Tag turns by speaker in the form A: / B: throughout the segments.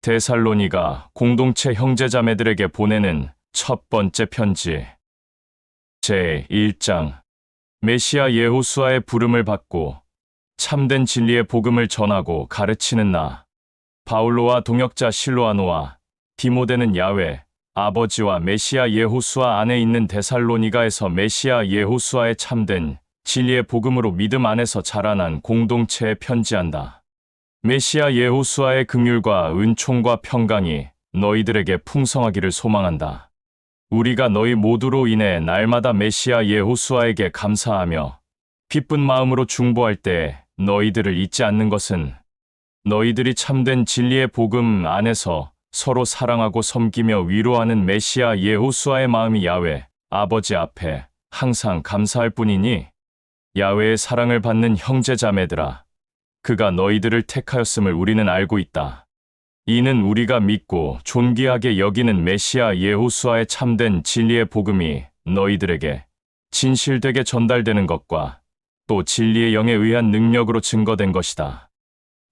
A: 데살로니가 공동체 형제자매들에게 보내는 첫 번째 편지. 제1장. 메시아 예호수아의 부름을 받고 참된 진리의 복음을 전하고 가르치는 나. 바울로와 동역자 실로아노와 디모데는 야훼, 아버지와 메시아 예호수아 안에 있는 데살로니가에서 메시아 예호수아의 참된 진리의 복음으로 믿음 안에서 자라난 공동체에 편지한다. 메시아 예호수아의 긍휼과 은총과 평강이 너희들에게 풍성하기를 소망한다. 우리가 너희 모두로 인해 날마다 메시아 예호수아에게 감사하며 기쁜 마음으로 중보할 때 너희들을 잊지 않는 것은 너희들이 참된 진리의 복음 안에서 서로 사랑하고 섬기며 위로하는 메시아 예호수아의 마음이 야훼, 아버지 앞에 항상 감사할 뿐이니 야훼의 사랑을 받는 형제자매들아, 그가 너희들을 택하였음을 우리는 알고 있다. 이는 우리가 믿고 존귀하게 여기는 메시아 예호수아의 참된 진리의 복음이 너희들에게 진실되게 전달되는 것과 또 진리의 영에 의한 능력으로 증거된 것이다.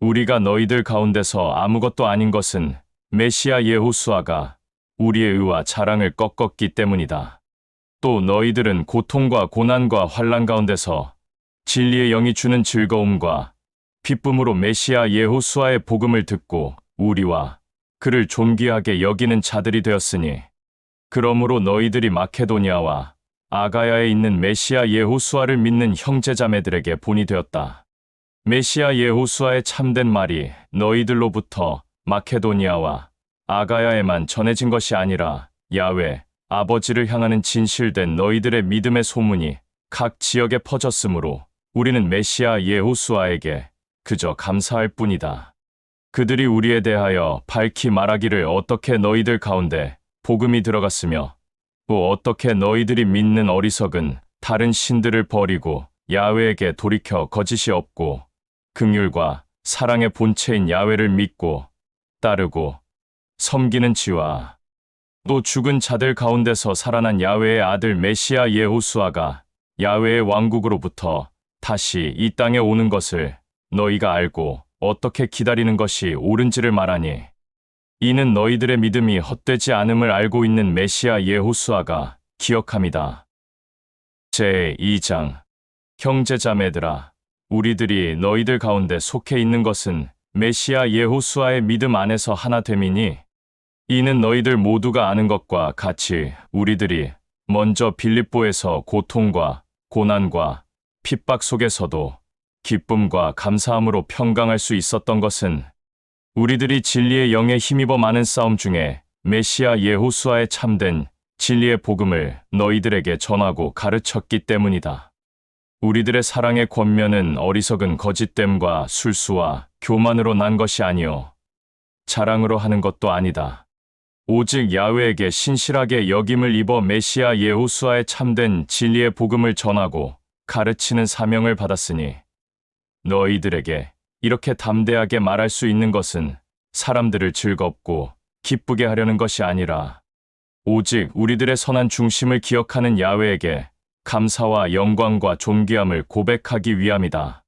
A: 우리가 너희들 가운데서 아무것도 아닌 것은 메시아 예호수아가 우리의 의와 자랑을 꺾었기 때문이다. 또 너희들은 고통과 고난과 환난 가운데서 진리의 영이 주는 즐거움과 기쁨으로 메시아 예호수아의 복음을 듣고 우리와 그를 존귀하게 여기는 자들이 되었으니, 그러므로 너희들이 마케도니아와 아가야에 있는 메시아 예호수아를 믿는 형제자매들에게 본이 되었다. 메시아 예호수아의 참된 말이 너희들로부터 마케도니아와 아가야에만 전해진 것이 아니라 야훼, 아버지를 향하는 진실된 너희들의 믿음의 소문이 각 지역에 퍼졌으므로 우리는 메시아 예호수아에게 그저 감사할 뿐이다. 그들이 우리에 대하여 밝히 말하기를 어떻게 너희들 가운데 복음이 들어갔으며 또 어떻게 너희들이 믿는 어리석은 다른 신들을 버리고 야훼에게 돌이켜 거짓이 없고 긍휼과 사랑의 본체인 야훼를 믿고 따르고 섬기는 지와 또 죽은 자들 가운데서 살아난 야훼의 아들 메시아 예호수아가 야훼의 왕국으로부터 다시 이 땅에 오는 것을 너희가 알고 어떻게 기다리는 것이 옳은지를 말하니, 이는 너희들의 믿음이 헛되지 않음을 알고 있는 메시아 예호수아가 기억함이다. 제2장. 형제자매들아, 우리들이 너희들 가운데 속해 있는 것은 메시아 예호수아의 믿음 안에서 하나 됨이니, 이는 너희들 모두가 아는 것과 같이 우리들이 먼저 빌립보에서 고통과 고난과 핍박 속에서도 기쁨과 감사함으로 평강할 수 있었던 것은 우리들이 진리의 영에 힘입어 많은 싸움 중에 메시아 예호수아의 참된 진리의 복음을 너희들에게 전하고 가르쳤기 때문이다. 우리들의 사랑의 권면은 어리석은 거짓됨과 술수와 교만으로 난 것이 아니요 자랑으로 하는 것도 아니다. 오직 야훼에게 신실하게 여김을 입어 메시아 예호수아의 참된 진리의 복음을 전하고 가르치는 사명을 받았으니, 너희들에게 이렇게 담대하게 말할 수 있는 것은 사람들을 즐겁고 기쁘게 하려는 것이 아니라 오직 우리들의 선한 중심을 기억하는 야훼에게 감사와 영광과 존귀함을 고백하기 위함이다.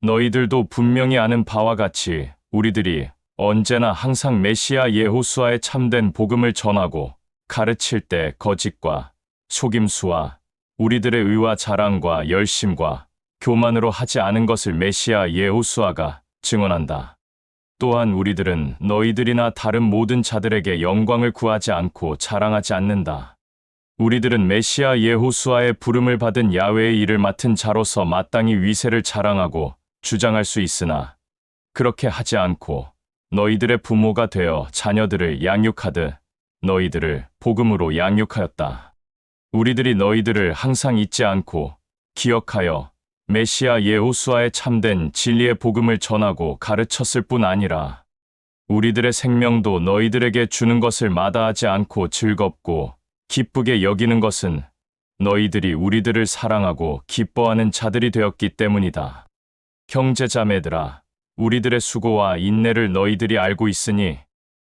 A: 너희들도 분명히 아는 바와 같이 우리들이 언제나 항상 메시아 예호수아의 참된 복음을 전하고 가르칠 때 거짓과 속임수와 우리들의 의와 자랑과 열심과 교만으로 하지 않은 것을 메시아 예호수아가 증언한다. 또한 우리들은 너희들이나 다른 모든 자들에게 영광을 구하지 않고 자랑하지 않는다. 우리들은 메시아 예호수아의 부름을 받은 야훼의 일을 맡은 자로서 마땅히 위세를 자랑하고 주장할 수 있으나, 그렇게 하지 않고 너희들의 부모가 되어 자녀들을 양육하듯 너희들을 복음으로 양육하였다. 우리들이 너희들을 항상 잊지 않고 기억하여 메시아 예호수아의 참된 진리의 복음을 전하고 가르쳤을 뿐 아니라 우리들의 생명도 너희들에게 주는 것을 마다하지 않고 즐겁고 기쁘게 여기는 것은 너희들이 우리들을 사랑하고 기뻐하는 자들이 되었기 때문이다. 형제자매들아, 우리들의 수고와 인내를 너희들이 알고 있으니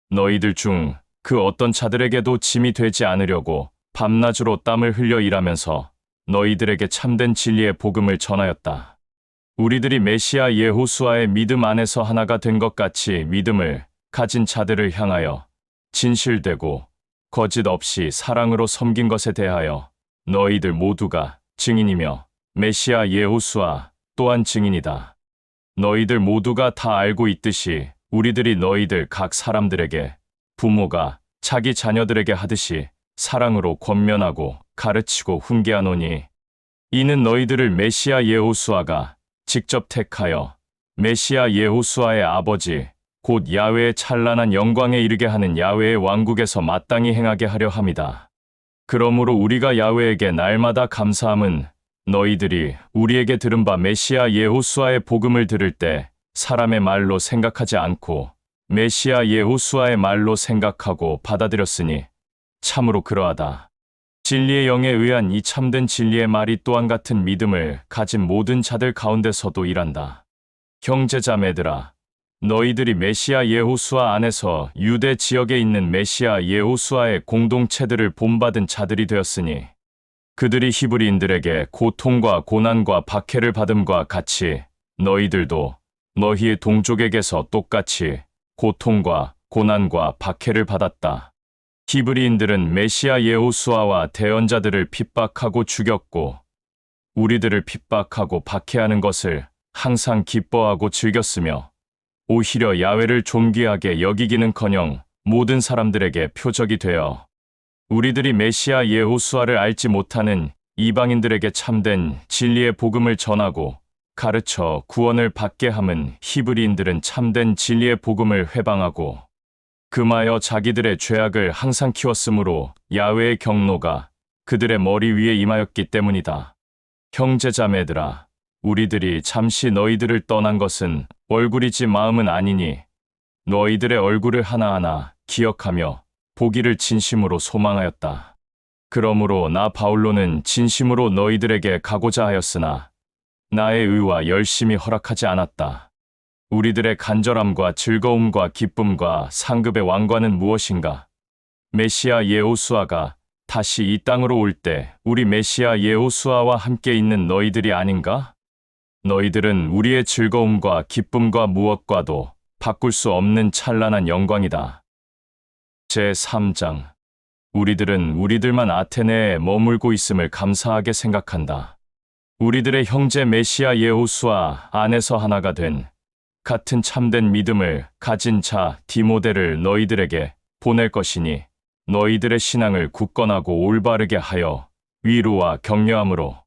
A: 너희들 중 그 어떤 자들에게도 짐이 되지 않으려고 밤낮으로 땀을 흘려 일하면서 너희들에게 참된 진리의 복음을 전하였다. 우리들이 메시아 예호수아의 믿음 안에서 하나가 된 것 같이 믿음을 가진 자들을 향하여 진실되고 거짓 없이 사랑으로 섬긴 것에 대하여 너희들 모두가 증인이며 메시아 여호수아 또한 증인이다. 너희들 모두가 다 알고 있듯이 우리들이 너희들 각 사람들에게 부모가 자기 자녀들에게 하듯이 사랑으로 권면하고 가르치고 훈계하노니 이는 너희들을 메시아 여호수아가 직접 택하여 메시아 여호수아의 아버지 곧 야훼의 찬란한 영광에 이르게 하는 야훼의 왕국에서 마땅히 행하게 하려 함이다. 그러므로 우리가 야훼에게 날마다 감사함은 너희들이 우리에게 들은 바 메시아 여호수아의 복음을 들을 때 사람의 말로 생각하지 않고 메시아 여호수아의 말로 생각하고 받아들였으니 참으로 그러하다. 진리의 영에 의한 이 참된 진리의 말이 또한 같은 믿음을 가진 모든 자들 가운데서도 일한다. 형제자매들아, 너희들이 메시아 여호수아 안에서 유대 지역에 있는 메시아 여호수아의 공동체들을 본받은 자들이 되었으니 그들이 히브리인들에게 고통과 고난과 박해를 받음과 같이 너희들도 너희의 동족에게서 똑같이 고통과 고난과 박해를 받았다. 히브리인들은 메시아 여호수아와 대언자들을 핍박하고 죽였고 우리들을 핍박하고 박해하는 것을 항상 기뻐하고 즐겼으며 오히려 야훼를 존귀하게 여기기는커녕 모든 사람들에게 표적이 되어 우리들이 메시아 여호수아를 알지 못하는 이방인들에게 참된 진리의 복음을 전하고 가르쳐 구원을 받게 함은 히브리인들은 참된 진리의 복음을 회방하고 금하여 자기들의 죄악을 항상 키웠으므로 야훼의 경노가 그들의 머리 위에 임하였기 때문이다. 형제자매들아, 우리들이 잠시 너희들을 떠난 것은 얼굴이지 마음은 아니니 너희들의 얼굴을 하나하나 기억하며 보기를 진심으로 소망하였다. 그러므로 나 바울로는 진심으로 너희들에게 가고자 하였으나 나의 의와 열심히 허락하지 않았다. 우리들의 간절함과 즐거움과 기쁨과 상급의 왕관은 무엇인가? 메시아 여호수아가 다시 이 땅으로 올 때 우리 메시아 여호수아와 함께 있는 너희들이 아닌가? 너희들은 우리의 즐거움과 기쁨과 무엇과도 바꿀 수 없는 찬란한 영광이다. 제3장. 우리들은 우리들만 아테네에 머물고 있음을 감사하게 생각한다. 우리들의 형제 메시아 여호수아 안에서 하나가 된 같은 참된 믿음을 가진 자 디모데를 너희들에게 보낼 것이니 너희들의 신앙을 굳건하고 올바르게 하여 위로와 격려함으로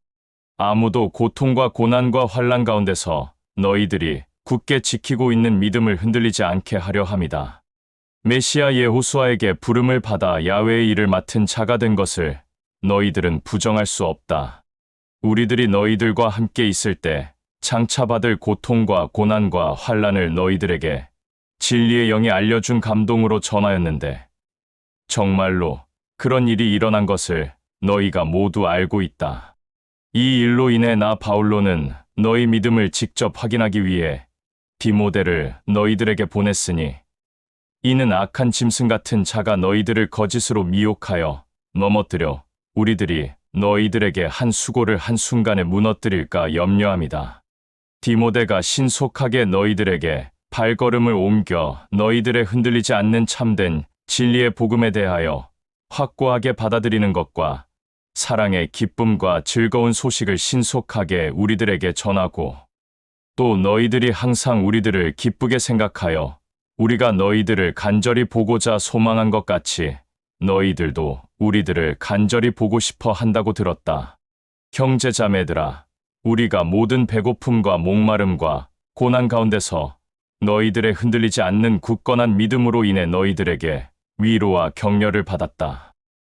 A: 아무도 고통과 고난과 환난 가운데서 너희들이 굳게 지키고 있는 믿음을 흔들리지 않게 하려 함이다. 메시아 여호수아에게 부름을 받아 야훼의 일을 맡은 자가 된 것을 너희들은 부정할 수 없다. 우리들이 너희들과 함께 있을 때 장차 받을 고통과 고난과 환난을 너희들에게 진리의 영이 알려준 감동으로 전하였는데 정말로 그런 일이 일어난 것을 너희가 모두 알고 있다. 이 일로 인해 나 바울로는 너희 믿음을 직접 확인하기 위해 디모데를 너희들에게 보냈으니 이는 악한 짐승 같은 자가 너희들을 거짓으로 미혹하여 넘어뜨려 우리들이 너희들에게 한 수고를 한순간에 무너뜨릴까 염려함이다. 디모데가 신속하게 너희들에게 발걸음을 옮겨 너희들의 흔들리지 않는 참된 진리의 복음에 대하여 확고하게 받아들이는 것과 사랑의 기쁨과 즐거운 소식을 신속하게 우리들에게 전하고 또 너희들이 항상 우리들을 기쁘게 생각하여 우리가 너희들을 간절히 보고자 소망한 것 같이 너희들도 우리들을 간절히 보고 싶어 한다고 들었다. 형제자매들아, 우리가 모든 배고픔과 목마름과 고난 가운데서 너희들의 흔들리지 않는 굳건한 믿음으로 인해 너희들에게 위로와 격려를 받았다.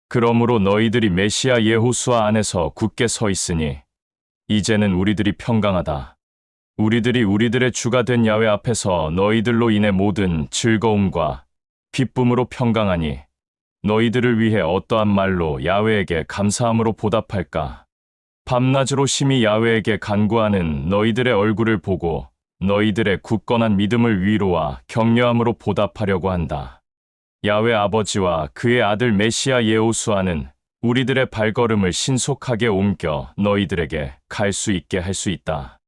A: 그러므로 너희들이 메시아 여호수아 안에서 굳게 서 있으니 이제는 우리들이 평강하다. 우리들이 우리들의 주가 된 야훼 앞에서 너희들로 인해 모든 즐거움과 기쁨으로 평강하니 너희들을 위해 어떠한 말로 야훼에게 감사함으로 보답할까? 밤낮으로 심히 야훼에게 간구하는 너희들의 얼굴을 보고 너희들의 굳건한 믿음을 위로와 격려함으로 보답하려고 한다. 야훼 아버지와 그의 아들 메시아 여호수아는 우리들의 발걸음을 신속하게 옮겨 너희들에게 갈 수 있게 할 수 있다.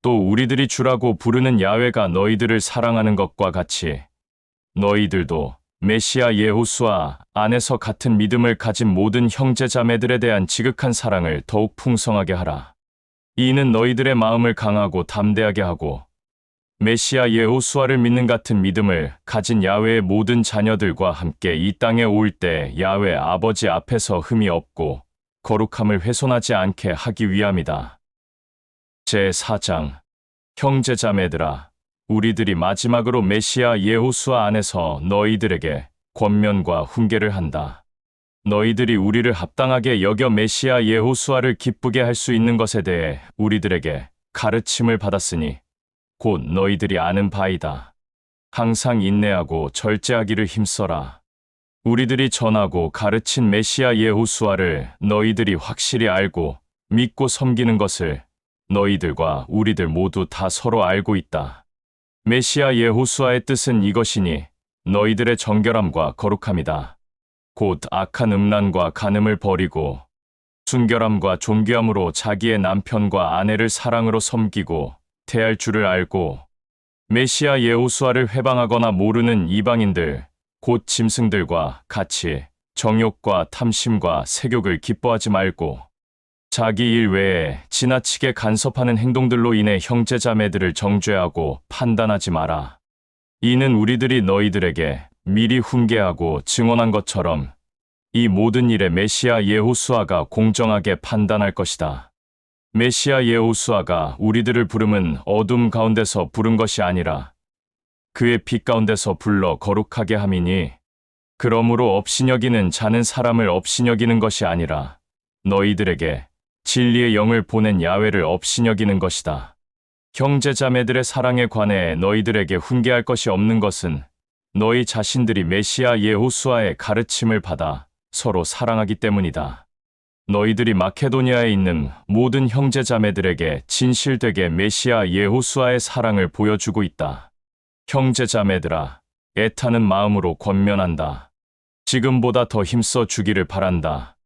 A: 또 우리들이 주라고 부르는 야훼가 너희들을 사랑하는 것과 같이 너희들도 메시아 예호수아 안에서 같은 믿음을 가진 모든 형제자매들에 대한 지극한 사랑을 더욱 풍성하게 하라. 이는 너희들의 마음을 강하고 담대하게 하고 메시아 예호수아를 믿는 같은 믿음을 가진 야훼의 모든 자녀들과 함께 이 땅에 올 때 야훼 아버지 앞에서 흠이 없고 거룩함을 훼손하지 않게 하기 위함이다. 제4장 형제자매들아, 우리들이 마지막으로 메시아 예호수아 안에서 너희들에게 권면과 훈계를 한다. 너희들이 우리를 합당하게 여겨 메시아 예호수아를 기쁘게 할 수 있는 것에 대해 우리들에게 가르침을 받았으니 곧 너희들이 아는 바이다. 항상 인내하고 절제하기를 힘써라. 우리들이 전하고 가르친 메시아 예호수아를 너희들이 확실히 알고 믿고 섬기는 것을 너희들과 우리들 모두 다 서로 알고 있다. 메시아 예호수아의 뜻은 이것이니 너희들의 정결함과 거룩함이다. 곧 악한 음란과 간음을 버리고 순결함과 존귀함으로 자기의 남편과 아내를 사랑으로 섬기고 대할 줄을 알고 메시아 예호수아를 회방하거나 모르는 이방인들 곧 짐승들과 같이 정욕과 탐심과 세욕을 기뻐하지 말고 자기 일 외에 지나치게 간섭하는 행동들로 인해 형제자매들을 정죄하고 판단하지 마라. 이는 우리들이 너희들에게 미리 훈계하고 증언한 것처럼 이 모든 일에 메시아 예호수아가 공정하게 판단할 것이다. 메시아 예호수아가 우리들을 부름은 어둠 가운데서 부른 것이 아니라 그의 빛 가운데서 불러 거룩하게 함이니 그러므로 업신여기는 자는 사람을 업신여기는 것이 아니라 너희들에게 진리의 영을 보낸 야훼를 업신여기는 것이다. 형제자매들의 사랑에 관해 너희들에게 훈계할 것이 없는 것은 너희 자신들이 메시아 예호수아의 가르침을 받아 서로 사랑하기 때문이다. 너희들이 마케도니아에 있는 모든 형제자매들에게 진실되게 메시아 예호수아의 사랑을 보여주고 있다. 형제자매들아, 애타는 마음으로 권면한다. 지금보다 더 힘써 주기를 바란다.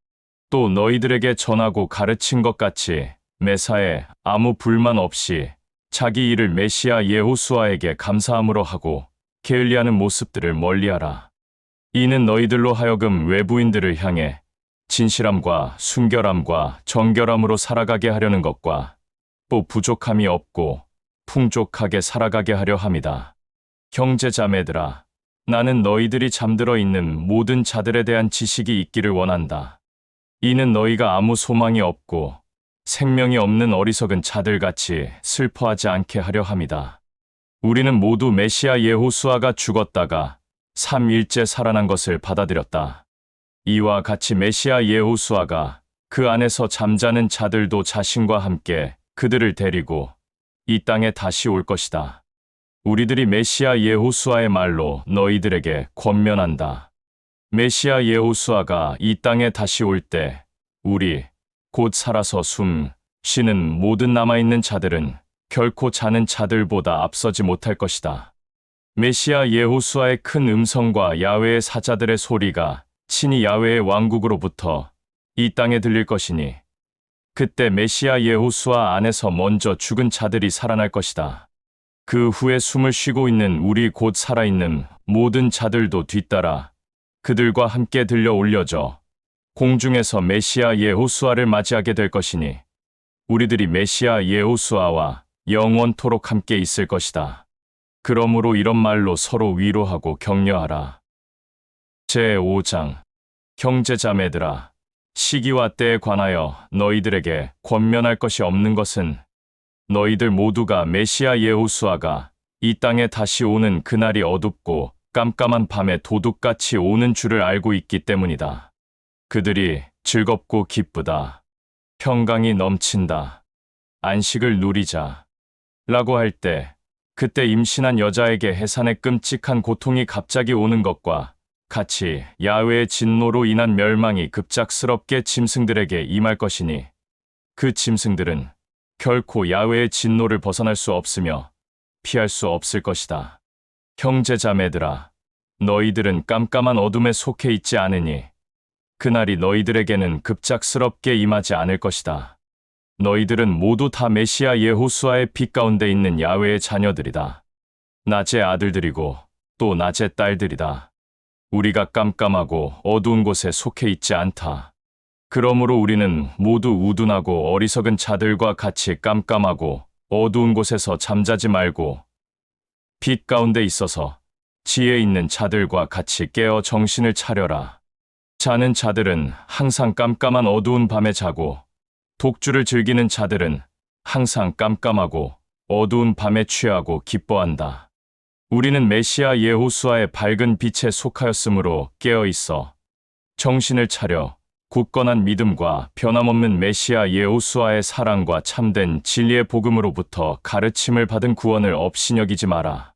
A: 또 너희들에게 전하고 가르친 것 같이 매사에 아무 불만 없이 자기 일을 메시아 예호수아에게 감사함으로 하고 게을리하는 모습들을 멀리하라. 이는 너희들로 하여금 외부인들을 향해 진실함과 순결함과 정결함으로 살아가게 하려는 것과 또 부족함이 없고 풍족하게 살아가게 하려 함이다. 형제자매들아, 나는 너희들이 잠들어 있는 모든 자들에 대한 지식이 있기를 원한다. 이는 너희가 아무 소망이 없고 생명이 없는 어리석은 자들같이 슬퍼하지 않게 하려 함이다. 우리는 모두 메시아 예호수아가 죽었다가 3일째 살아난 것을 받아들였다. 이와 같이 메시아 예호수아가 그 안에서 잠자는 자들도 자신과 함께 그들을 데리고 이 땅에 다시 올 것이다. 우리들이 메시아 예호수아의 말로 너희들에게 권면한다. 메시아 예호수아가 이 땅에 다시 올 때 우리 곧 살아서 숨 쉬는 모든 남아있는 자들은 결코 자는 자들보다 앞서지 못할 것이다. 메시아 예호수아의 큰 음성과 야훼의 사자들의 소리가 친히 야훼의 왕국으로부터 이 땅에 들릴 것이니 그때 메시아 예호수아 안에서 먼저 죽은 자들이 살아날 것이다. 그 후에 숨을 쉬고 있는 우리 곧 살아있는 모든 자들도 뒤따라 그들과 함께 들려 올려져 공중에서 메시아 예호수아를 맞이하게 될 것이니 우리들이 메시아 예호수아와 영원토록 함께 있을 것이다. 그러므로 이런 말로 서로 위로하고 격려하라. 제5장 형제자매들아, 시기와 때에 관하여 너희들에게 권면할 것이 없는 것은 너희들 모두가 메시아 예호수아가 이 땅에 다시 오는 그날이 어둡고 깜깜한 밤에 도둑같이 오는 줄을 알고 있기 때문이다. 그들이 즐겁고 기쁘다. 평강이 넘친다. 안식을 누리자. 라고 할 때 그때 임신한 여자에게 해산의 끔찍한 고통이 갑자기 오는 것과 같이 야훼의 진노로 인한 멸망이 급작스럽게 짐승들에게 임할 것이니 그 짐승들은 결코 야훼의 진노를 벗어날 수 없으며 피할 수 없을 것이다. 형제자매들아, 너희들은 깜깜한 어둠에 속해 있지 않으니 그날이 너희들에게는 급작스럽게 임하지 않을 것이다. 너희들은 모두 다 메시아 예호수아의 빛 가운데 있는 야훼의 자녀들이다. 낮의 아들들이고 또 낮의 딸들이다. 우리가 깜깜하고 어두운 곳에 속해 있지 않다. 그러므로 우리는 모두 우둔하고 어리석은 자들과 같이 깜깜하고 어두운 곳에서 잠자지 말고 빛 가운데 있어서 지혜 있는 자들과 같이 깨어 정신을 차려라. 자는 자들은 항상 깜깜한 어두운 밤에 자고 독주를 즐기는 자들은 항상 깜깜하고 어두운 밤에 취하고 기뻐한다. 우리는 메시아 여호수아의 밝은 빛에 속하였으므로 깨어 있어 정신을 차려 굳건한 믿음과 변함없는 메시아 여호수아의 사랑과 참된 진리의 복음으로부터 가르침을 받은 구원을 업신여기지 마라.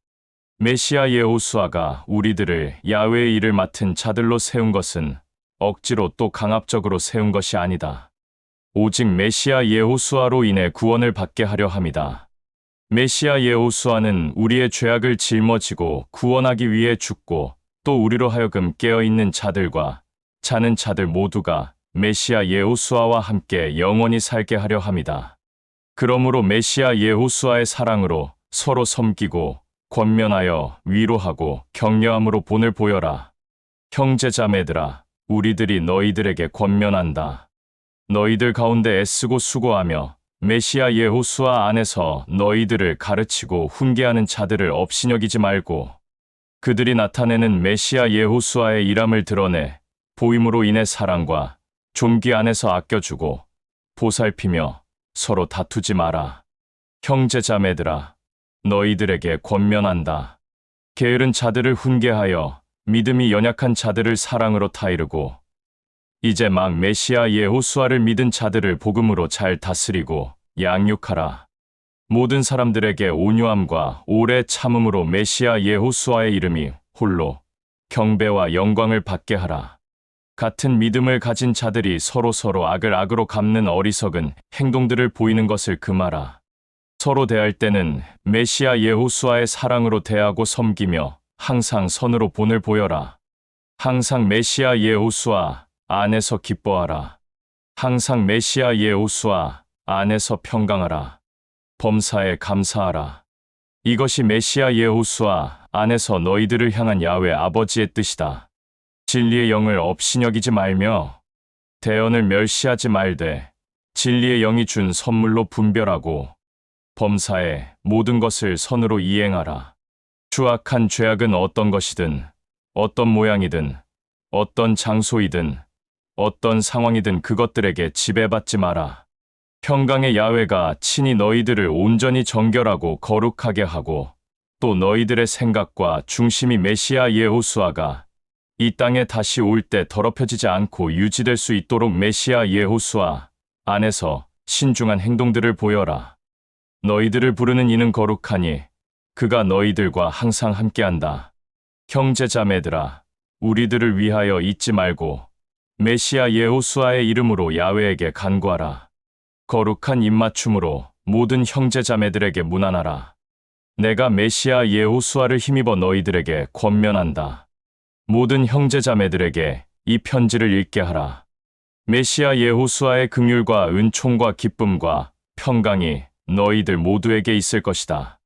A: 메시아 여호수아가 우리들을 야훼의 일을 맡은 자들로 세운 것은 억지로 또 강압적으로 세운 것이 아니다. 오직 메시아 여호수아로 인해 구원을 받게 하려 함이다. 메시아 여호수아는 우리의 죄악을 짊어지고 구원하기 위해 죽고 또 우리로 하여금 깨어있는 자들과 자는 자들 모두가 메시아 여호수아와 함께 영원히 살게 하려 함이다. 그러므로 메시아 여호수아의 사랑으로 서로 섬기고 권면하여 위로하고 격려함으로 본을 보여라. 형제자매들아, 우리들이 너희들에게 권면한다. 너희들 가운데 애쓰고 수고하며 메시아 여호수아 안에서 너희들을 가르치고 훈계하는 자들을 업신여기지 말고 그들이 나타내는 메시아 여호수아의 일함을 드러내 보임으로 인해 사랑과 존귀 안에서 아껴주고 보살피며 서로 다투지 마라. 형제자매들아, 너희들에게 권면한다. 게으른 자들을 훈계하여 믿음이 연약한 자들을 사랑으로 타이르고 이제 막 메시아 여호수아를 믿은 자들을 복음으로 잘 다스리고 양육하라. 모든 사람들에게 온유함과 오래 참음으로 메시아 여호수아의 이름이 홀로 경배와 영광을 받게 하라. 같은 믿음을 가진 자들이 서로 악을 악으로 갚는 어리석은 행동들을 보이는 것을 금하라. 서로 대할 때는 메시아 여호수아의 사랑으로 대하고 섬기며 항상 선으로 본을 보여라. 항상 메시아 여호수아 안에서 기뻐하라. 항상 메시아 여호수아 안에서 평강하라. 범사에 감사하라. 이것이 메시아 여호수아 안에서 너희들을 향한 야훼 아버지의 뜻이다. 진리의 영을 업신여기지 말며 대언을 멸시하지 말되 진리의 영이 준 선물로 분별하고 범사에 모든 것을 선으로 이행하라. 추악한 죄악은 어떤 것이든 어떤 모양이든 어떤 장소이든 어떤 상황이든 그것들에게 지배받지 마라. 평강의 야훼가 친히 너희들을 온전히 정결하고 거룩하게 하고 또 너희들의 생각과 중심이 메시아 여호수아가 이 땅에 다시 올 때 더럽혀지지 않고 유지될 수 있도록 메시아 여호수아 안에서 신중한 행동들을 보여라. 너희들을 부르는 이는 거룩하니 그가 너희들과 항상 함께한다. 형제자매들아, 우리들을 위하여 잊지 말고 메시아 여호수아의 이름으로 야훼에게 간구하라. 거룩한 입맞춤으로 모든 형제자매들에게 문안하라. 내가 메시아 여호수아를 힘입어 너희들에게 권면한다. 모든 형제자매들에게 이 편지를 읽게 하라. 메시아 여호수아의 긍휼과 은총과 기쁨과 평강이 너희들 모두에게 있을 것이다.